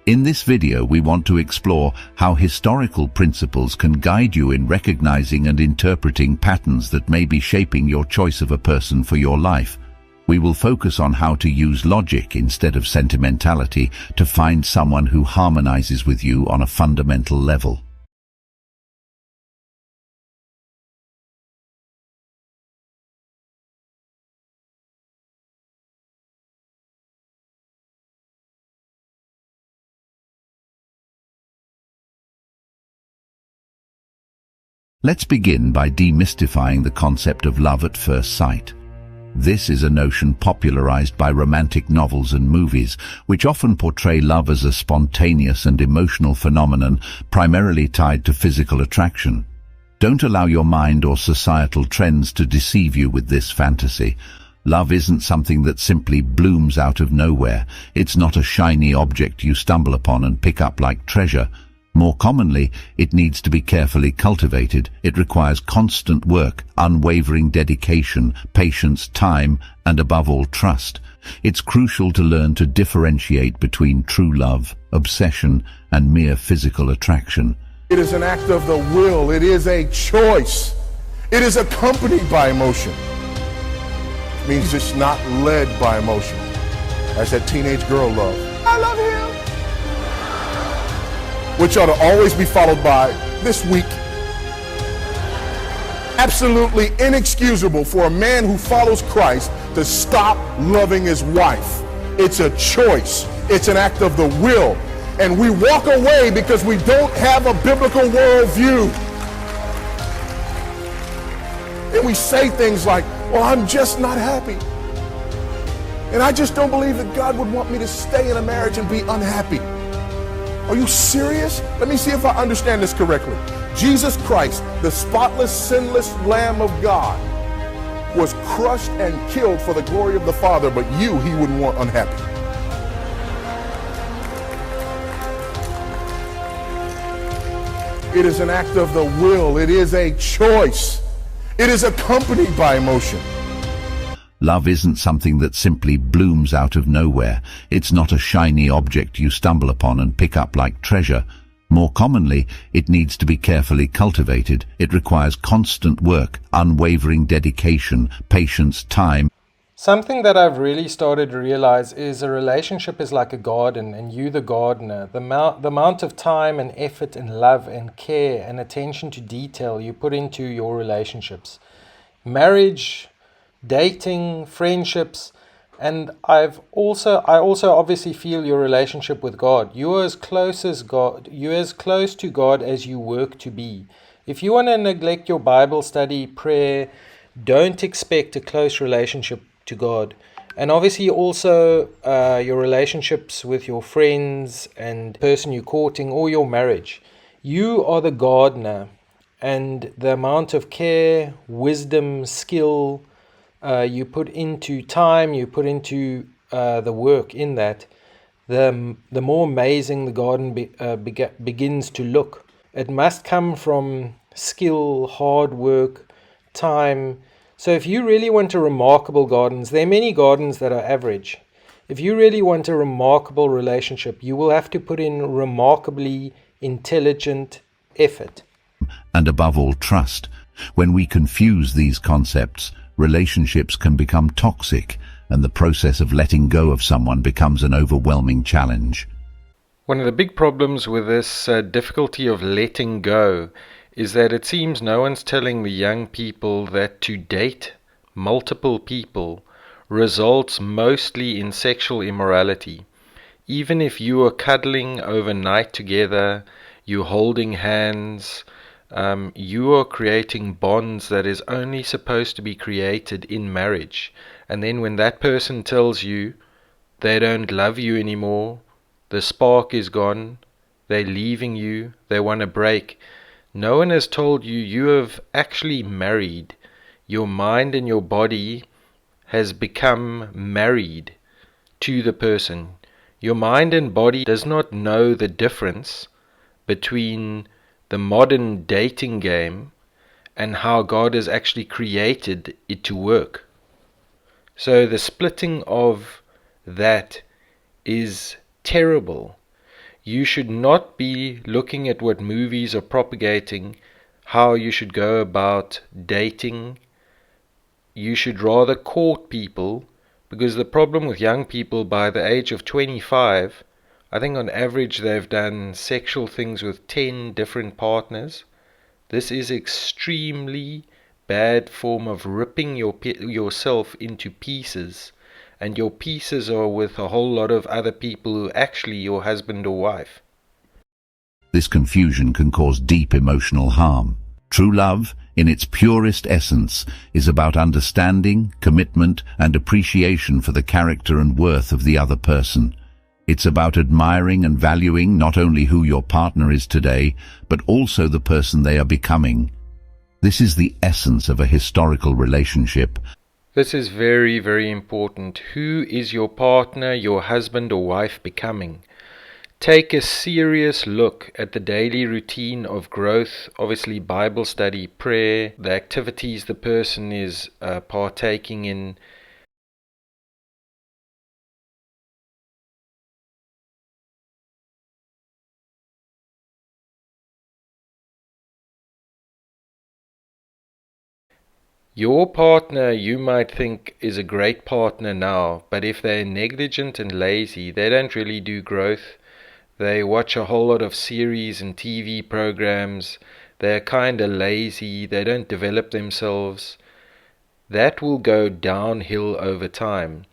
In this video, we want to explore how historical principles can guide you in recognizing and interpreting patterns that may be shaping your choice of a person for your life. We will focus on how to use logic instead of sentimentality to find someone who harmonizes with you on a fundamental level. Let's begin by demystifying the concept of love at first sight. This is a notion popularized by romantic novels and movies, which often portray love as a spontaneous and emotional phenomenon primarily tied to physical attraction. Don't allow your mind or societal trends to deceive you with this fantasy. Love isn't something that simply blooms out of nowhere. It's not a shiny object you stumble upon and pick up like treasure. More commonly, it needs to be carefully cultivated. It requires constant work, unwavering dedication, patience, time, and above all, trust. It's crucial to learn to differentiate between true love, obsession, and mere physical attraction. It is an act of the will. It is a choice. It is accompanied by emotion. It means it's not led by emotion. As that teenage girl love. I love him. Which ought to always be followed by this week. Absolutely inexcusable for a man who follows Christ to stop loving his wife. It's a choice. It's an act of the will. And we walk away because we don't have a biblical worldview. And we say things like, well, I'm just not happy. And I just don't believe that God would want me to stay in a marriage and be unhappy. Are you serious? Let me see if I understand this correctly. Jesus Christ, the spotless, sinless Lamb of God, was crushed and killed for the glory of the Father, but he wouldn't want unhappy. It is an act of the will. It is a choice. It is accompanied by emotion. Love isn't something that simply blooms out of nowhere. It's not a shiny object you stumble upon and pick up like treasure. More commonly, it needs to be carefully cultivated. It requires constant work, unwavering dedication, patience, time. Something that I've really started to realize is a relationship is like a garden, and you the gardener. The amount of time and effort and love and care and attention to detail you put into your relationships. Marriage, dating, friendships, and I also obviously feel your relationship with God. You're as close to God as you work to be. If you want to neglect your Bible study, prayer, don't expect a close relationship to God. And obviously also your relationships with your friends and the person you're courting or your marriage. You are the gardener, and the amount of care, wisdom, skill, you put into time, you put into the work in that, the more amazing the garden begins to look. It must come from skill, hard work, time. So if you really want a remarkable gardens, there are many gardens that are average. If you really want a remarkable relationship, you will have to put in remarkably intelligent effort. And above all, trust. When we confuse these concepts, relationships can become toxic, and the process of letting go of someone becomes an overwhelming challenge. One of the big problems with this difficulty of letting go is that it seems no one's telling the young people that to date multiple people results mostly in sexual immorality. Even if you are cuddling overnight together, you're holding hands, you are creating bonds that is only supposed to be created in marriage. And then when that person tells you they don't love you anymore, the spark is gone, they're leaving you, they want a break, no one has told you you have actually married. Your mind and your body has become married to the person. Your mind and body does not know the difference between the modern dating game and how God has actually created it to work. So the splitting of that is terrible. You should not be looking at what movies are propagating, how you should go about dating. You should rather court people, because the problem with young people by the age of 25, I think on average they've done sexual things with 10 different partners. This is extremely bad form of ripping yourself into pieces, and your pieces are with a whole lot of other people who are actually your husband or wife. This confusion can cause deep emotional harm. True love, in its purest essence, is about understanding, commitment, and appreciation for the character and worth of the other person. It's about admiring and valuing not only who your partner is today, but also the person they are becoming. This is the essence of a historical relationship. This is very, very important. Who is your partner, your husband or wife becoming? Take a serious look at the daily routine of growth, obviously Bible study, prayer, the activities the person is partaking in. Your partner, you might think, is a great partner now, but if they're negligent and lazy, they don't really do growth. They watch a whole lot of series and TV programs. They're kind of lazy. They don't develop themselves. That will go downhill over time.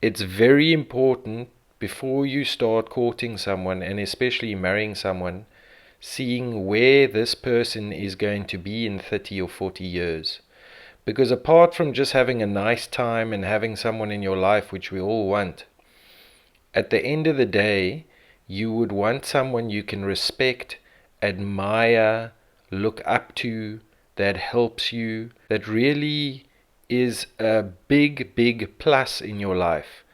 It's very important before you start courting someone, and especially marrying someone, seeing where this person is going to be in 30 or 40 years. Because apart from just having a nice time and having someone in your life, which we all want, at the end of the day, you would want someone you can respect, admire, look up to, that helps you, that really is a big, big plus in your life.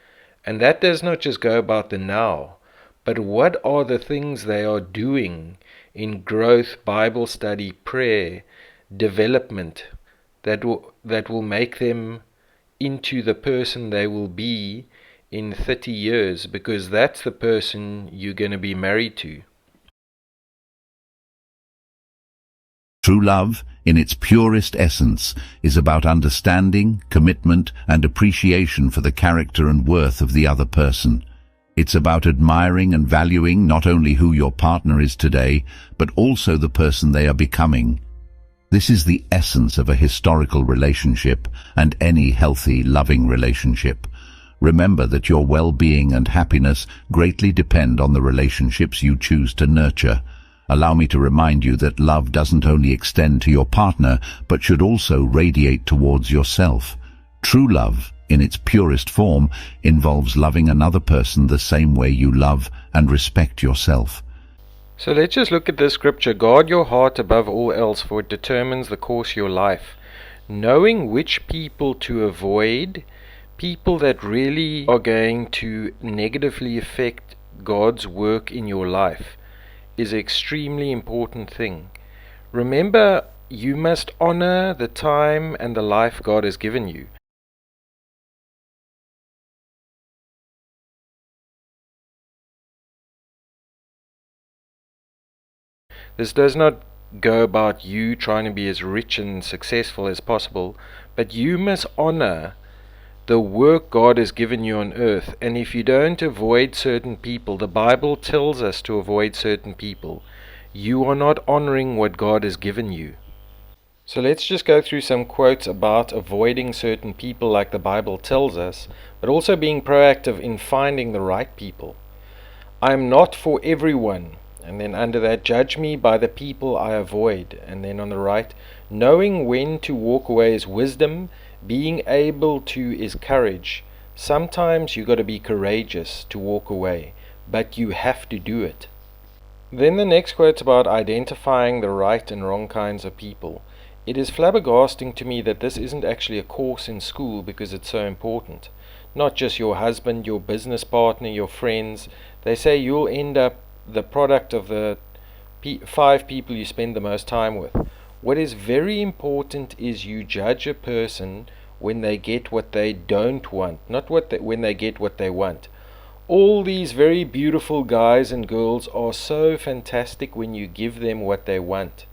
And that does not just go about the now, but what are the things they are doing in growth, Bible study, prayer, development, that will make them into the person they will be in 30 years, because that's the person you're going to be married to. True love, in its purest essence, is about understanding, commitment, and appreciation for the character and worth of the other person. It's about admiring and valuing not only who your partner is today, but also the person they are becoming. This is the essence of a historical relationship and any healthy, loving relationship. Remember that your well-being and happiness greatly depend on the relationships you choose to nurture. Allow me to remind you that love doesn't only extend to your partner, but should also radiate towards yourself. True love, in its purest form, involves loving another person the same way you love and respect yourself. So let's just look at this scripture. Guard your heart above all else, for it determines the course of your life. Knowing which people to avoid, people that really are going to negatively affect God's work in your life, is an extremely important thing. Remember, you must honor the time and the life God has given you. This does not go about you trying to be as rich and successful as possible, but you must honor the work God has given you on earth. And if you don't avoid certain people, the Bible tells us to avoid certain people, you are not honoring what God has given you. So let's just go through some quotes about avoiding certain people like the Bible tells us, but also being proactive in finding the right people. I am not for everyone. And then under that, judge me by the people I avoid. And then on the right, knowing when to walk away is wisdom, being able to is courage. Sometimes you got to be courageous to walk away, but you have to do it. Then the next quote's about identifying the right and wrong kinds of people. It is flabbergasting to me that this isn't actually a course in school, because it's so important. Not just your husband, your business partner, your friends. They say you'll end up the product of the 5 people you spend the most time with. What is very important is you judge a person when they get what they don't want, not when they get what they want. All these very beautiful guys and girls are so fantastic when you give them what they want.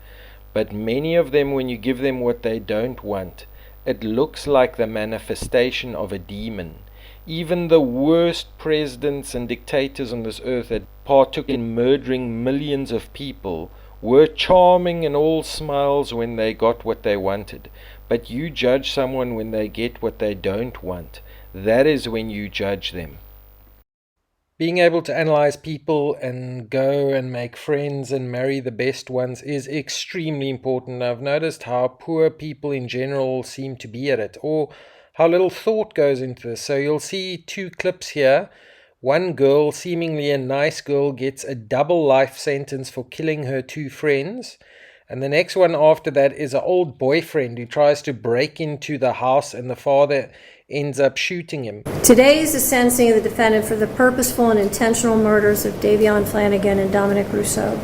But many of them, when you give them what they don't want, it looks like the manifestation of a demon. Even the worst presidents and dictators on this earth that partook in murdering millions of people were charming and all smiles when they got what they wanted. But you judge someone when they get what they don't want. That is when you judge them. Being able to analyze people and go and make friends and marry the best ones is extremely important. I've noticed how poor people in general seem to be at it, or how little thought goes into this. So you'll see two clips here. One girl, seemingly a nice girl, gets a double life sentence for killing her two friends. And the next one after that is an old boyfriend who tries to break into the house, and the father ends up shooting him. Today is the sentencing of the defendant for the purposeful and intentional murders of Davion Flanagan and Dominic Rousseau.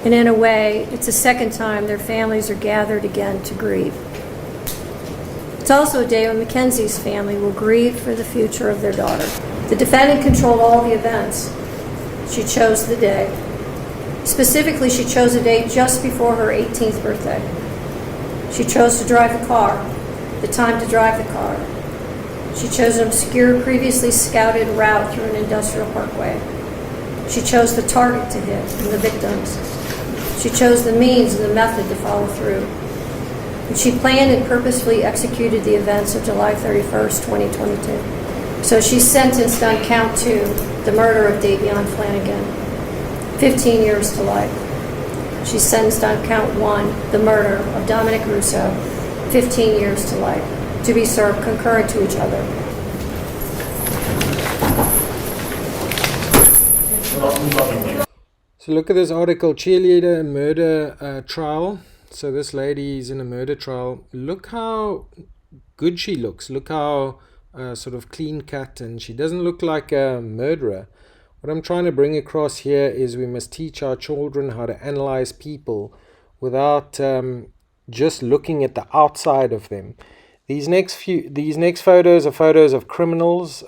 And in a way, it's the second time their families are gathered again to grieve. It's also a day when Mackenzie's family will grieve for the future of their daughter. The defendant controlled all the events. She chose the day. Specifically, she chose a date just before her 18th birthday. She chose to drive the car, the time to drive the car. She chose an obscure, previously scouted route through an industrial parkway. She chose the target to hit and the victims. She chose the means and the method to follow through. And she planned and purposefully executed the events of July 31st, 2022. So she's sentenced on count 2, the murder of Davion Flanagan, 15 years to life. She's sentenced on count 1, the murder of Dominic Rousseau, 15 years to life, to be served concurrent to each other. So look at this article, cheerleader murder trial. So this lady is in a murder trial. Look how good she looks. Look how sort of clean cut, and she doesn't look like a murderer. What I'm trying to bring across here is we must teach our children how to analyze people without just looking at the outside of them. These next photos are photos of criminals.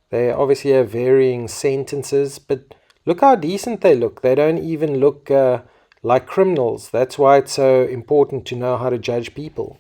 They obviously have varying sentences, but look how decent they look. They don't even look like criminals. That's why it's so important to know how to judge people.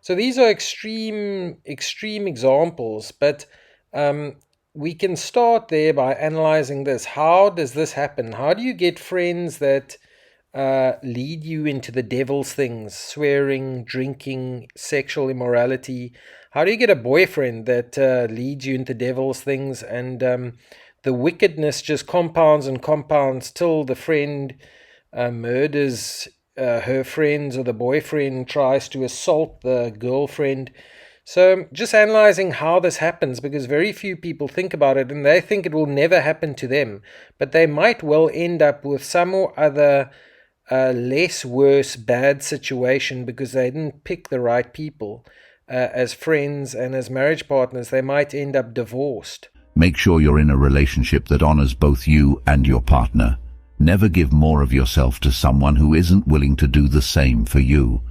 So these are extreme examples, but we can start there by analyzing this. How does this happen? How do you get friends that lead you into the devil's things, swearing, drinking, sexual immorality? How do you get a boyfriend that leads you into devil's things, and the wickedness just compounds and compounds till the friend murders her friends, or the boyfriend tries to assault the girlfriend? So just analyzing how this happens, because very few people think about it and they think it will never happen to them, but they might well end up with some or other less worse bad situation because they didn't pick the right people as friends, and as marriage partners they might end up divorced. Make sure you're in a relationship that honors both you and your partner. Never give more of yourself to someone who isn't willing to do the same for you.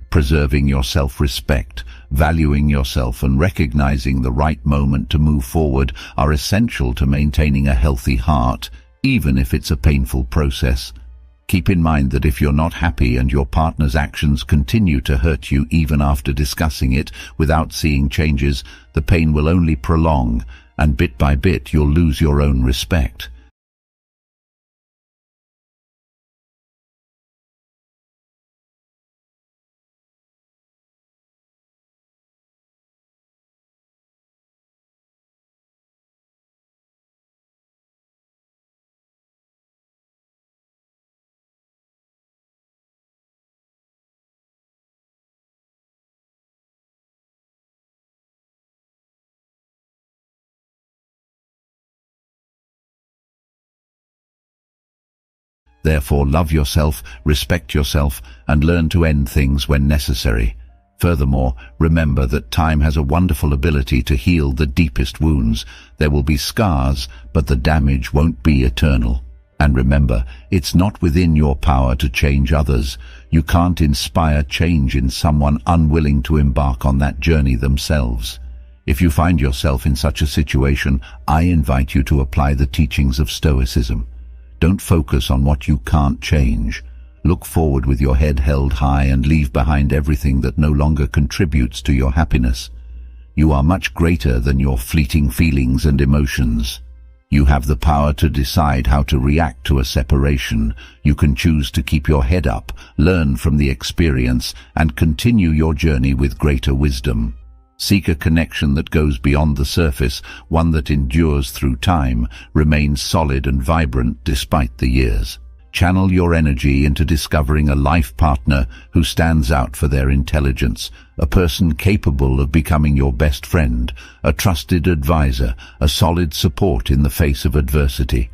Preserving your self-respect, valuing yourself, and recognizing the right moment to move forward are essential to maintaining a healthy heart, even if it's a painful process. Keep in mind that if you're not happy and your partner's actions continue to hurt you even after discussing it without seeing changes, the pain will only prolong, and bit by bit you'll lose your own respect. Therefore, love yourself, respect yourself, and learn to end things when necessary. Furthermore, remember that time has a wonderful ability to heal the deepest wounds. There will be scars, but the damage won't be eternal. And remember, it's not within your power to change others. You can't inspire change in someone unwilling to embark on that journey themselves. If you find yourself in such a situation, I invite you to apply the teachings of Stoicism. Don't focus on what you can't change. Look forward with your head held high and leave behind everything that no longer contributes to your happiness. You are much greater than your fleeting feelings and emotions. You have the power to decide how to react to a separation. You can choose to keep your head up, learn from the experience, and continue your journey with greater wisdom. Seek a connection that goes beyond the surface, one that endures through time, remains solid and vibrant despite the years. Channel your energy into discovering a life partner who stands out for their intelligence, a person capable of becoming your best friend, a trusted advisor, a solid support in the face of adversity.